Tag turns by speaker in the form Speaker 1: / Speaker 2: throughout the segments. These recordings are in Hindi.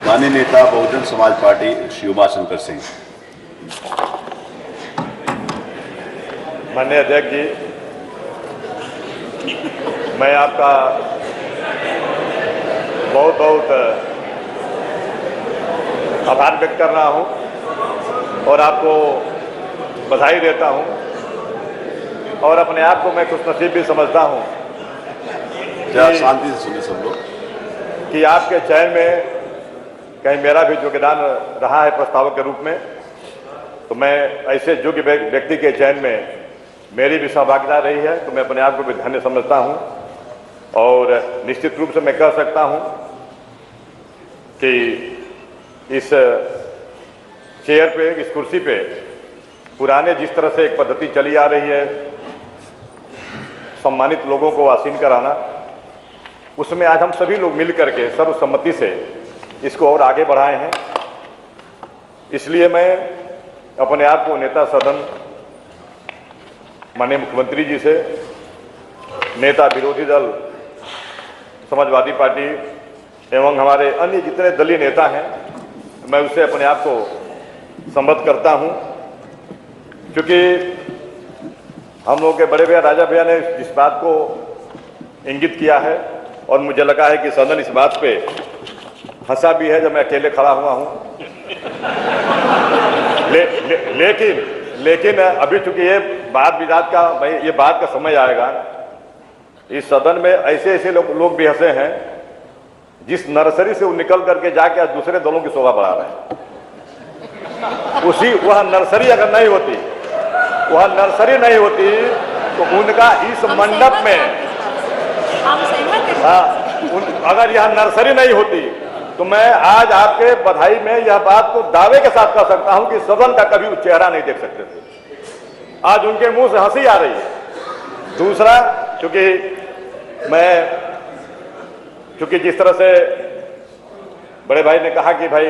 Speaker 1: माननीय नेता बहुजन समाज पार्टी श्री उमाशंकर सिंह।
Speaker 2: माननीय अध्यक्ष जी, मैं आपका बहुत बहुत आभार व्यक्त कर रहा हूं और आपको बधाई देता हूं और अपने आप को मैं खुशनसीब भी समझता हूं
Speaker 1: शांति से सुनिए सब लोग
Speaker 2: कि आपके चयन में कहीं मेरा भी योगदान रहा है प्रस्तावक के रूप में। तो मैं ऐसे योग्य व्यक्ति के चयन में मेरी भी सहभागिता रही है, तो मैं अपने आप को भी धन्य समझता हूं और निश्चित रूप से मैं कह सकता हूं कि इस चेयर पे, इस कुर्सी पे पुराने जिस तरह से एक पद्धति चली आ रही है सम्मानित लोगों को आसीन कराना, उसमें आज हम सभी लोग मिल करके सर्वसम्मति से इसको और आगे बढ़ाए हैं। इसलिए मैं अपने आप को नेता सदन माननीय मुख्यमंत्री जी से, नेता विरोधी दल समाजवादी पार्टी एवं हमारे अन्य जितने दलीय नेता हैं, मैं उससे अपने आप को संबद्ध करता हूं, क्योंकि हम लोग के बड़े भैया राजा भैया ने इस बात को इंगित किया है और मुझे लगा है कि सदन इस बात पे हंसा भी है जब मैं अकेले खड़ा हुआ हूं। लेकिन अभी चूंकि ये बात विवाद का, ये बात का समय आएगा, इस सदन में ऐसे ऐसे लोग भी हंसे हैं जिस नर्सरी से वो निकल करके जाके आज दूसरे दलों की शोभा बढ़ा रहे हैं। वह नर्सरी अगर नहीं होती, वह नर्सरी नहीं होती तो उनका इस मंडप में, अगर यह नर्सरी नहीं होती तो मैं आज आपके बधाई में यह बात को दावे के साथ कह सकता हूं कि सदन का कभी चेहरा नहीं देख सकते थे। आज उनके मुंह से हंसी आ रही है। दूसरा, क्योंकि जिस तरह से बड़े भाई ने कहा कि भाई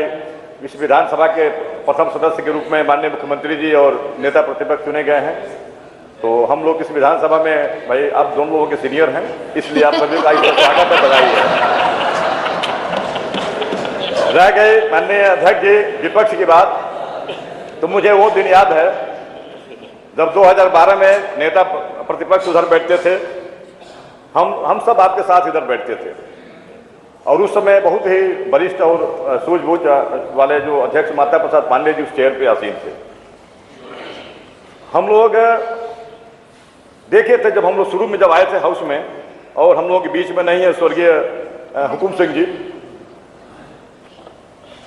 Speaker 2: इस विधानसभा के प्रथम सदस्य के रूप में माननीय मुख्यमंत्री जी और नेता प्रतिपक्ष चुने गए हैं, तो हम लोग इस विधानसभा में, भाई आप दोनों लोगों के सीनियर हैं, इसलिए आप सभी का स्वागत है, बधाई है। रह गए माननीय अध्यक्ष जी विपक्ष की बात, तो मुझे वो दिन याद है जब 2012 में नेता प्रतिपक्ष उधर बैठते थे, हम सब आपके साथ इधर बैठते थे और उस समय बहुत ही वरिष्ठ और सूझबूझ वाले जो अध्यक्ष माता प्रसाद पांडे जी उस चेयर पे आसीन थे। हम लोग देखे थे जब हम लोग शुरू में जब आए थे हाउस में, और हम लोगों के बीच में नहीं है स्वर्गीय हुकुम सिंह जी,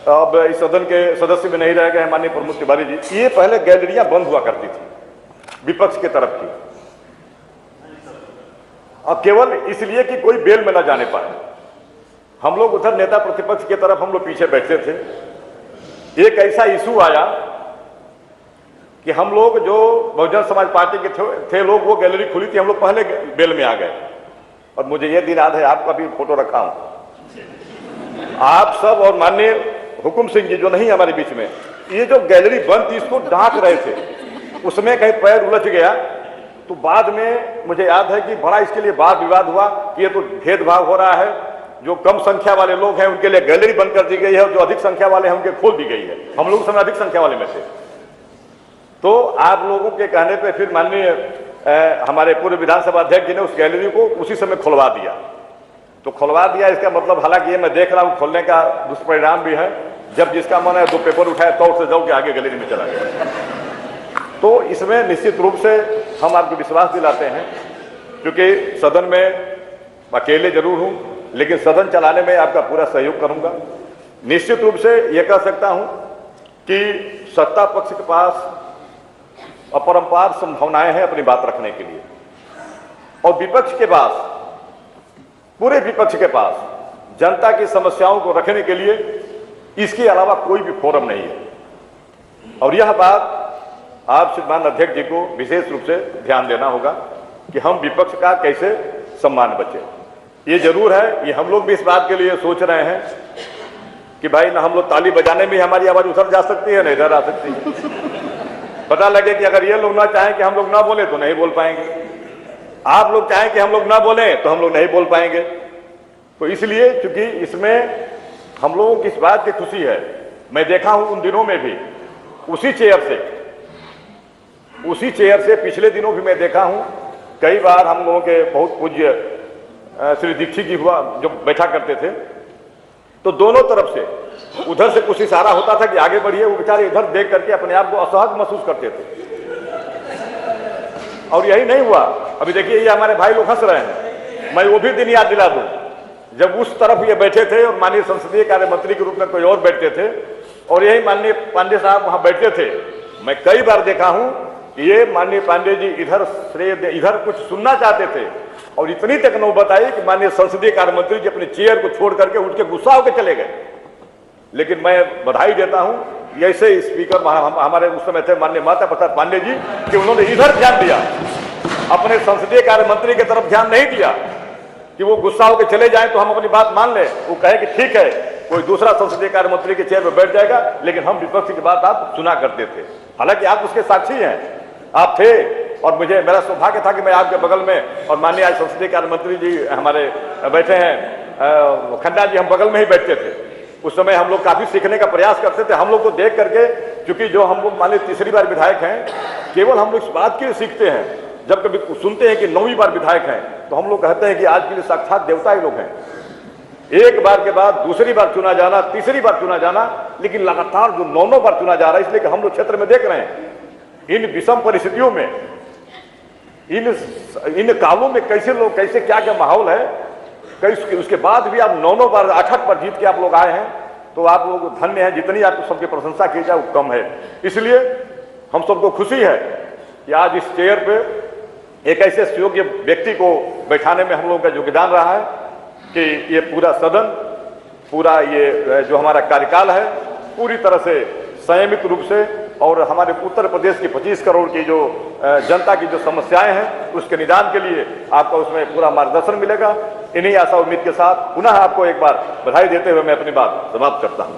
Speaker 2: अब इस सदन के सदस्य में नहीं रह गए हैं माननीय प्रमोद तिवारी जी। ये पहले गैलरियां बंद हुआ करती थी विपक्ष के तरफ की, अब केवल इसलिए कि कोई बेल में न जाने पाए। हम लोग उधर नेता प्रतिपक्ष की तरफ हम लोग पीछे बैठते थे। एक ऐसा इशू आया कि हम लोग जो बहुजन समाज पार्टी के थे लोग, वो गैलरी खुली थी, हम लोग पहले बेल में आ गए। और मुझे ये दिन याद है, आपका भी फोटो रखा हूं, आप सब और माननीय हुकुम सिंह जी जो नहीं हमारे बीच में, ये जो गैलरी बंद थी इसको ढांक रहे थे, उसमें कहीं पैर उलझ गया। तो बाद में मुझे याद है कि बड़ा इसके लिए वाद विवाद हुआ कि ये तो भेदभाव हो रहा है, जो कम संख्या वाले लोग हैं उनके लिए गैलरी बंद कर दी गई है और जो अधिक संख्या वाले हैं उनके खोल दी गई है। हम लोग समय अधिक संख्या वाले में थे। तो आप लोगों के कहने पे फिर माननीय हमारे पूर्व विधानसभा अध्यक्ष जी ने उस गैलरी को उसी समय खुलवा दिया। तो खुलवा दिया, इसका मतलब, हालांकि ये मैं देख रहा हूं खोलने का दुष्परिणाम भी है, जब जिसका मन है दो पेपर उठाया तौर से जाओ के आगे गैलरी में चला गया। तो इसमें निश्चित रूप से हम आपको विश्वास दिलाते हैं, क्योंकि सदन में अकेले जरूर हूं लेकिन सदन चलाने में आपका पूरा सहयोग करूंगा। निश्चित रूप से यह कह सकता हूं कि सत्ता पक्ष के पास अपरंपार संभावनाएं हैं अपनी बात रखने के लिए, और विपक्ष के पास, पूरे विपक्ष के पास जनता की समस्याओं को रखने के लिए इसके अलावा कोई भी फोरम नहीं है। और यह बात आप श्रीमान अध्यक्ष जी को विशेष रूप से ध्यान देना होगा कि हम विपक्ष का कैसे सम्मान बचे। ये जरूर है, ये हम लोग भी इस बात के लिए सोच रहे हैं कि भाई ना हम लोग ताली बजाने में हमारी आवाज उधर जा सकती है, ना इधर आ सकती है। पता लगे कि अगर ये लोग ना चाहें कि हम लोग ना बोले तो नहीं बोल पाएंगे, आप लोग चाहें कि हम लोग ना बोलें तो हम लोग नहीं बोल पाएंगे। तो इसलिए चूंकि इसमें हम लोगों की इस बात की खुशी है, मैं देखा हूं उन दिनों में भी उसी चेयर से पिछले दिनों भी मैं देखा हूं कई बार हम लोगों के बहुत पूज्य श्री दीक्षित जी हुआ जो बैठा करते थे, तो दोनों तरफ से उधर से कुछ इशारा होता था कि आगे बढ़िए, वो बेचारे इधर देख करके अपने आप को असहज महसूस करते थे। और यही नहीं हुआ, अभी देखिए ये हमारे भाई लोग हंस रहे हैं, मैं वो भी दिन याद दिला दूं जब उस तरफ ये बैठे थे और माननीय संसदीय कार्य मंत्री के रूप में कोई और बैठते थे और यही माननीय पांडे साहब वहां बैठते थे। मैं कई बार देखा हूं कि ये माननीय पांडे जी इधर कुछ सुनना चाहते थे और इतनी तक नौबत आई कि माननीय संसदीय कार्य मंत्री जी अपने चेयर को छोड़ करके उठ के गुस्सा होकर चले गए। लेकिन मैं बधाई देता हूं ऐसे स्पीकर हमारे उस समय थे माननीय माता प्रसाद पांडे जी कि उन्होंने इधर ध्यान दिया, अपने संसदीय कार्य मंत्री की तरफ ध्यान नहीं दिया कि वो गुस्सा होकर चले जाएं तो हम अपनी बात मान लें। वो कहे कि ठीक है कोई दूसरा संसदीय कार्य मंत्री के चेयर पर बैठ जाएगा, लेकिन हम विपक्ष की बात आप सुना करते थे। हालांकि आप उसके साक्षी हैं, आप थे और मेरा सौभाग्य था कि मैं आपके बगल में, और माननीय आज संसदीय कार्य मंत्री जी हमारे बैठे हैं खन्ना जी, हम बगल में ही बैठते थे। उस समय हम लोग काफी सीखने का प्रयास करते थे। हम लोग को देख करके, क्योंकि जो हम लोग मान लीजिए तीसरी बार विधायक हैं, केवल हम लोग इस बात के लिए सीखते हैं जब कभी सुनते हैं कि 9वीं बार विधायक हैं तो हम लोग कहते हैं कि आज के लिए साक्षात देवता ही लोग हैं। एक बार के बाद दूसरी बार चुना जाना, तीसरी बार चुना जाना, लेकिन लगातार जो 9 बार चुना जा रहा है, इसलिए कि हम लोग क्षेत्र में देख रहे हैं इन विषम परिस्थितियों में, इन कालों में कैसे क्या क्या माहौल है। उसके बाद भी आप 9 बार 8 बार जीत के आप लोग आए हैं, तो आप लोग धन्य हैं। जितनी आपको सबकी प्रशंसा की जाए वो कम है। इसलिए हम सबको खुशी है कि आज इस चेयर पे एक ऐसे योग्य व्यक्ति को बैठाने में हम लोगों का योगदान रहा है कि ये पूरा सदन, पूरा ये जो हमारा कार्यकाल है, पूरी तरह से संयमित रूप से, और हमारे उत्तर प्रदेश की 25 करोड़ की जो जनता की जो समस्याएं हैं उसके निदान के लिए आपका उसमें पूरा मार्गदर्शन मिलेगा। इन्हीं आशा उम्मीद के साथ पुनः आपको एक बार बधाई देते हुए मैं अपनी बात समाप्त करता हूं।